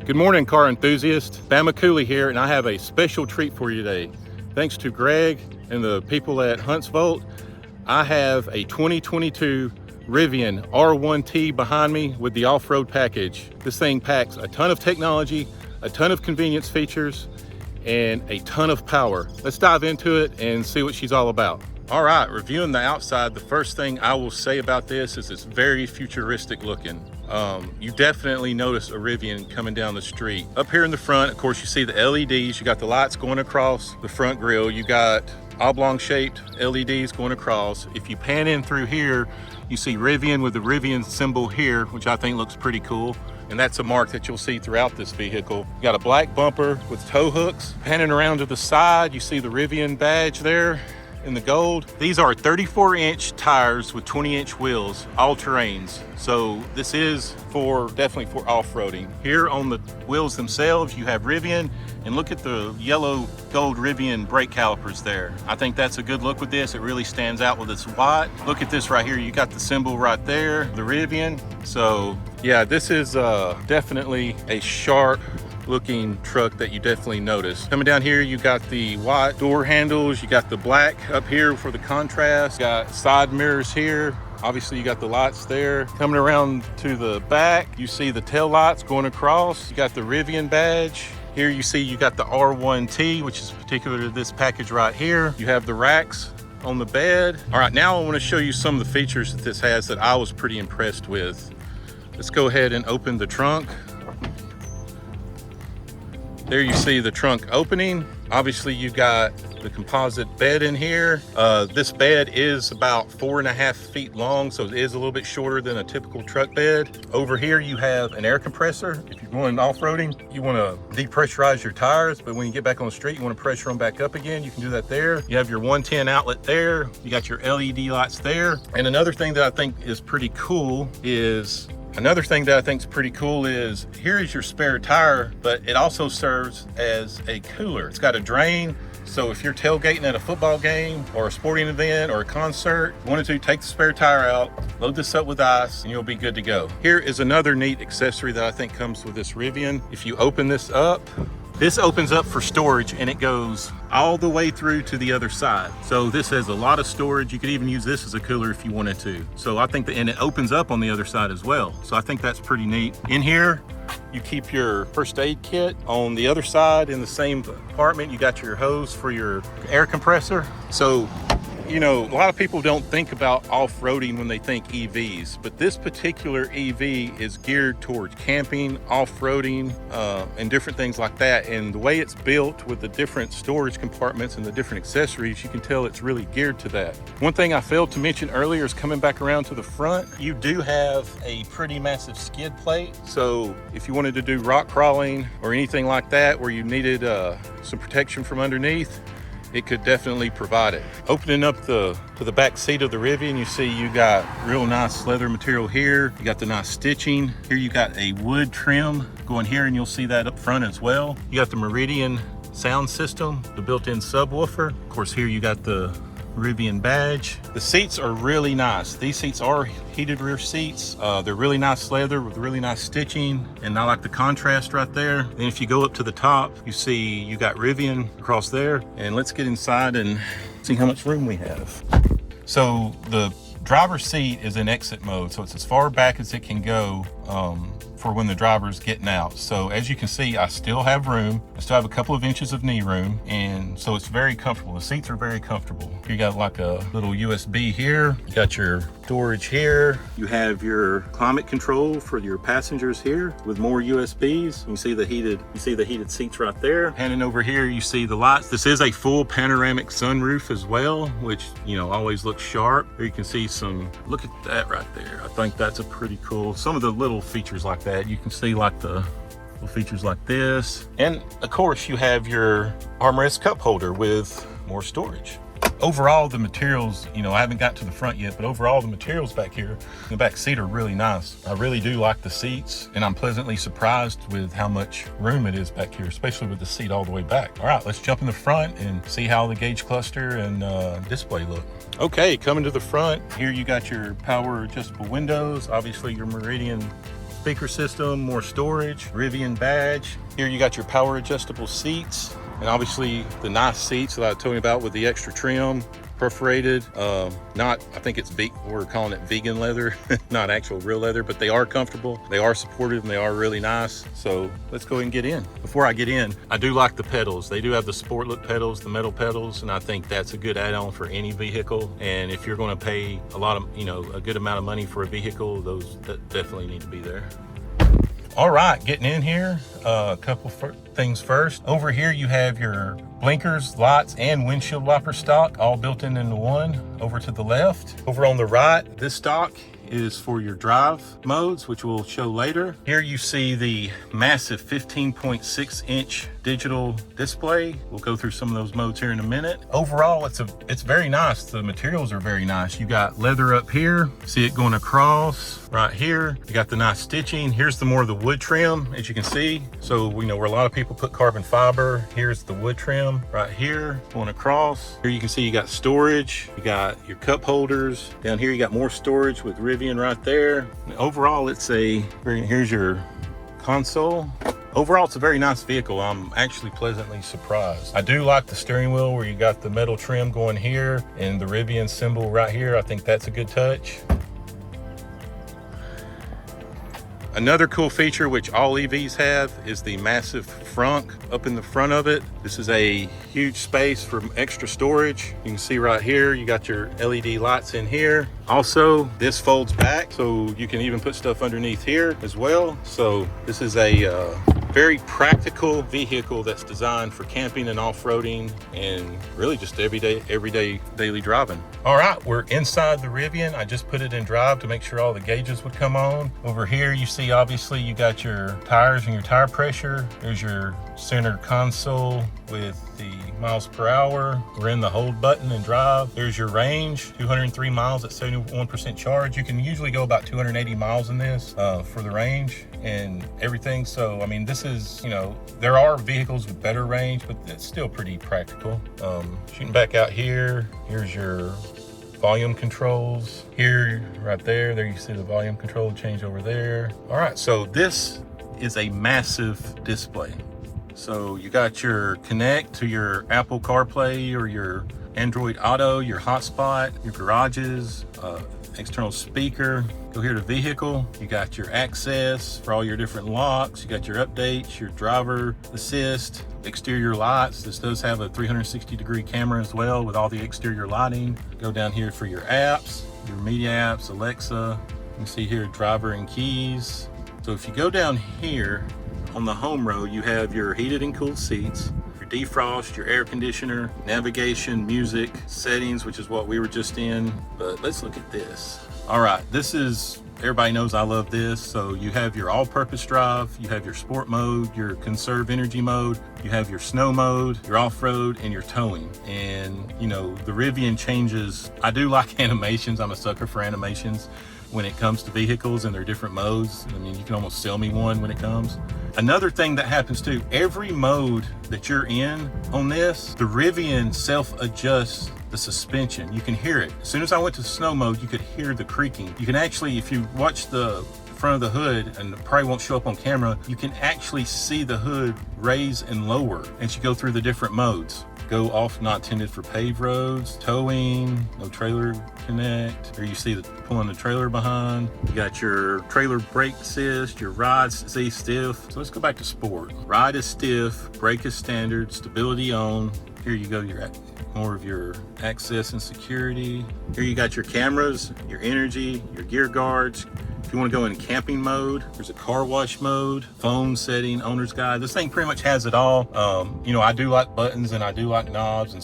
Good morning, car enthusiast. BamaCooley here, and I have a special treat for you today. Thanks to Greg and the people at Huntsville, I have a 2022 Rivian R1T behind me with the off-road package. This thing packs a ton of technology, a ton of convenience features, and a ton of power. Let's dive into it and see what she's all about. All right, reviewing the outside, the first thing I will say about this is it's very futuristic looking. You definitely notice a Rivian coming down the street. Up here in the front, of course, you see the LEDs. You got the lights going across the front grille. You got oblong shaped LEDs going across. If you pan in through here, you see Rivian with the Rivian symbol here, which I think looks pretty cool. And that's a mark that you'll see throughout this vehicle. You got a black bumper with tow hooks. Panning around to the side, you see the Rivian badge there in the gold. These are 34-inch tires with 20-inch wheels, all terrains. So this is definitely for off-roading. Here on the wheels themselves, you have Rivian, and look at the yellow gold Rivian brake calipers there. I think that's a good look with this. It really stands out with its white. Look at this right here. You got the symbol right there, the Rivian. So yeah, this is definitely a sharp looking truck that you definitely notice. Coming down here, you got the white door handles, you got the black up here for the contrast, you got side mirrors here. Obviously you got the lights there. Coming around to the back, you see the tail lights going across. You got the Rivian badge. Here you see you got the R1T, which is particular to this package right here. You have the racks on the bed. All right, now I want to show you some of the features that this has that I was pretty impressed with. Let's go ahead and open the trunk. There you see the trunk opening. Obviously you got the composite bed in here. This bed is about 4.5 feet long, so it is a little bit shorter than a typical truck bed. Over here you have an air compressor. If you're going off-roading, you want to depressurize your tires, but when you get back on the street, you want to pressure them back up again. You can do that there. You have your 110 outlet there. You got your LED lights there. And another thing that I think is pretty cool is here is your spare tire, but it also serves as a cooler. It's got a drain, so if you're tailgating at a football game or a sporting event or a concert, you wanted to take the spare tire out, load this up with ice, and you'll be good to go. Here is another neat accessory that I think comes with this Rivian. If you open this up, this opens up for storage and it goes all the way through to the other side. So this has a lot of storage. You could even use this as a cooler if you wanted to. So I think and it opens up on the other side as well. So I think that's pretty neat. In here, you keep your first aid kit. On the other side in the same compartment, you got your hose for your air compressor. So, you know, a lot of people don't think about off-roading when they think EVs, but this particular EV is geared towards camping, off-roading, and different things like that. And the way it's built with the different storage compartments and the different accessories, you can tell it's really geared to that. One thing I failed to mention earlier is coming back around to the front, you do have a pretty massive skid plate. So if you wanted to do rock crawling or anything like that, where you needed some protection from underneath, it could definitely provide it. Opening up to the back seat of the Rivian, you see you got real nice leather material here. You got the nice stitching. Here you got a wood trim going here, and you'll see that up front as well. You got the Meridian sound system, the built-in subwoofer. Of course, here you got the Rivian badge. The seats are really nice. These seats are heated rear seats. They're really nice leather with really nice stitching, and I like the contrast right there. Then if you go up to the top, you see you got Rivian across there. And let's get inside and see how much room we have. So the driver's seat is in exit mode, so it's as far back as it can go for when the driver's getting out. So as you can see, I still have room. I still have a couple of inches of knee room, and so it's very comfortable. The seats are very comfortable. You got like a little USB here. You got your storage here. You have your climate control for your passengers here with more USBs. You see the heated seats right there. Handing over here, you see the lights. This is a full panoramic sunroof as well, which, you know, always looks sharp. Here you can see look at that right there. I think that's a pretty cool, some of the little features like that. You can see like the little features like this. And of course you have your armrest cup holder with more storage. Overall, the materials, you know, I haven't got to the front yet, but overall the materials back here in the back seat are really nice. I really do like the seats, and I'm pleasantly surprised with how much room it is back here, especially with the seat all the way back. All right, let's jump in the front and see how the gauge cluster and display look. Okay, coming to the front, here you got your power adjustable windows, obviously your Meridian speaker system, more storage, Rivian badge. Here you got your power adjustable seats, and obviously the nice seats that I told you about with the extra trim, perforated, I think it's we're calling it vegan leather, not actual real leather, but they are comfortable, they are supportive, and they are really nice. So let's go ahead and get in. Before I get in, I do like the pedals. They do have the sport look pedals, the metal pedals, and I think that's a good add-on for any vehicle. And if you're going to pay a lot of, a good amount of money for a vehicle, those that definitely need to be there. All right, getting in here, a couple things first. Over here you have your blinkers, lights, and windshield wiper stock all built into one. Over to the left. Over on the right, this stock is for your drive modes, which we'll show later. Here you see the massive 15.6-inch digital display. We'll go through some of those modes here in a minute. Overall, it's very nice. The materials are very nice. You got leather up here. See it going across right here. You got the nice stitching. Here's the more of the wood trim, as you can see. So we know where a lot of people put carbon fiber. Here's the wood trim right here going across. Here you can see you got storage. You got your cup holders. Down here you got more storage with Rivian right there. And overall, here's your console. Overall, it's a very nice vehicle. I'm actually pleasantly surprised. I do like the steering wheel where you got the metal trim going here and the Rivian symbol right here. I think that's a good touch. Another cool feature, which all EVs have, is the massive frunk up in the front of it. This is a huge space for extra storage. You can see right here, you got your LED lights in here. Also, this folds back, so you can even put stuff underneath here as well. So this is a very practical vehicle that's designed for camping and off-roading and really just everyday daily driving. All right, we're inside the Rivian. I just put it in drive to make sure all the gauges would come on. Over here, you see obviously you got your tires and your tire pressure. There's your center console with the miles per hour. We're in the hold button and drive. There's your range, 203 miles at 71% charge. You can usually go about 280 miles in this for the range and everything. So, I mean, this is, there are vehicles with better range, but it's still pretty practical. Shooting back out here, here's your volume controls. Here, right there you see the volume control change over there. All right, so this is a massive display. So you got your connect to your Apple CarPlay or your Android Auto, your hotspot, your garages, external speaker. Go here to vehicle. You got your access for all your different locks. You got your updates, your driver assist, exterior lights. This does have a 360-degree camera as well with all the exterior lighting. Go down here for your apps, your media apps, Alexa. You can see here driver and keys. So if you go down here on the home row, you have your heated and cooled seats, your defrost, your air conditioner, navigation, music, settings, which is what we were just in. But let's look at this. All right, everybody knows I love this. So you have your all-purpose drive, you have your sport mode, your conserve energy mode, you have your snow mode, your off-road, and your towing. And the Rivian changes. I do like animations. I'm a sucker for animations when it comes to vehicles and their different modes. I mean, you can almost sell me one when it comes. Another thing that happens too, every mode that you're in on this, the Rivian self-adjusts the suspension. You can hear it. As soon as I went to snow mode, you could hear the creaking. You can actually, if you watch the front of the hood, and it probably won't show up on camera, you can actually see the hood raise and lower as you go through the different modes. Go off not intended for paved roads, towing, no trailer connect. Here you see pulling the trailer behind. You got your trailer brake assist, your ride see stiff. So let's go back to sport. Ride is stiff, brake is standard, stability on. Here you go, more of your access and security. Here you got your cameras, your energy, your gear guards. If you want to go in camping mode, there's a car wash mode, phone setting, owner's guide. This thing pretty much has it all. I do like buttons and I do like knobs, and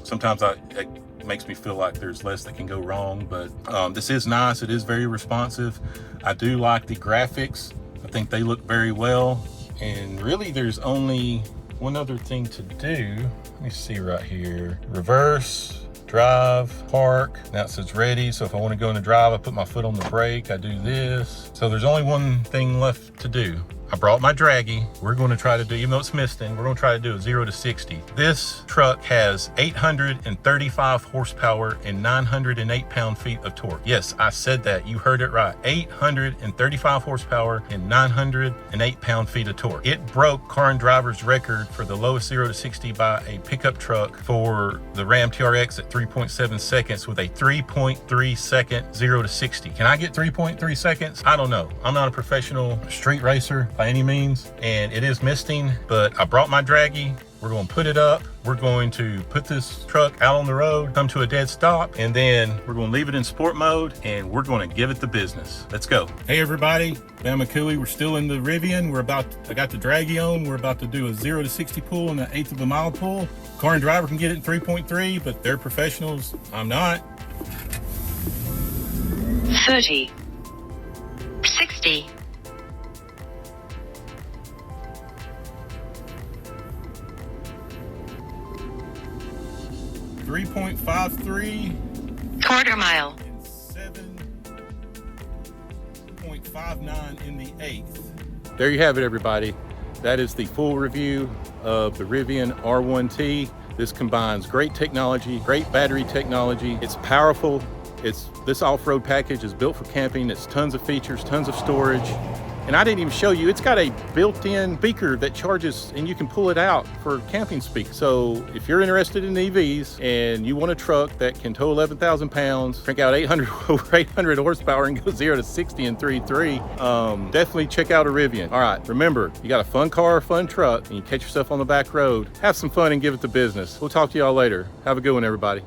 sometimes it makes me feel like there's less that can go wrong, but this is nice. It is very responsive. I do like the graphics. I think they look very well, and really there's only one other thing to do. Let me see right here. Reverse, drive, park. Now it says ready. So if I want to go into drive, I put my foot on the brake, I do this. So there's only one thing left to do. I brought my draggy. We're going to try to do, even though it's misting, we're going to try to do a 0 to 60. This truck has 835 horsepower and 908 pound-feet of torque. Yes, I said that. You heard it right. 835 horsepower and 908 pound-feet of torque. It broke Car and Driver's record for the lowest 0 to 60 by a pickup truck for the Ram TRX at 3.7 seconds with a 3.3 second 0 to 60. Can I get 3.3 seconds? I don't know. I'm not a professional street racer by any means, and it is misting, but I brought my draggy. We're going to put it up. We're going to put this truck out on the road, come to a dead stop, and then we're going to leave it in sport mode, and we're going to give it the business. Let's go. Hey everybody, BamaCooley. We're still in the Rivian. I got the draggy on. We're about to do a 0 to 60 pull and an 1/8 of a mile pull. Car and Driver can get it in 3.3, but they're professionals. I'm not. 30, 60, 3.53. quarter mile. And 7.59 in the 1/8. There you have it, everybody. That is the full review of the Rivian R1T. This combines great technology, great battery technology. It's powerful. This off-road package is built for camping. It's tons of features, tons of storage. And I didn't even show you, it's got a built-in speaker that charges and you can pull it out for camping speak. So if you're interested in EVs and you want a truck that can tow 11,000 pounds, crank out 800 horsepower and go 0 to 60 in 3.3, definitely check out a Rivian. All right, remember, you got a fun car, fun truck, and you catch yourself on the back road, have some fun and give it the business. We'll talk to y'all later. Have a good one, everybody.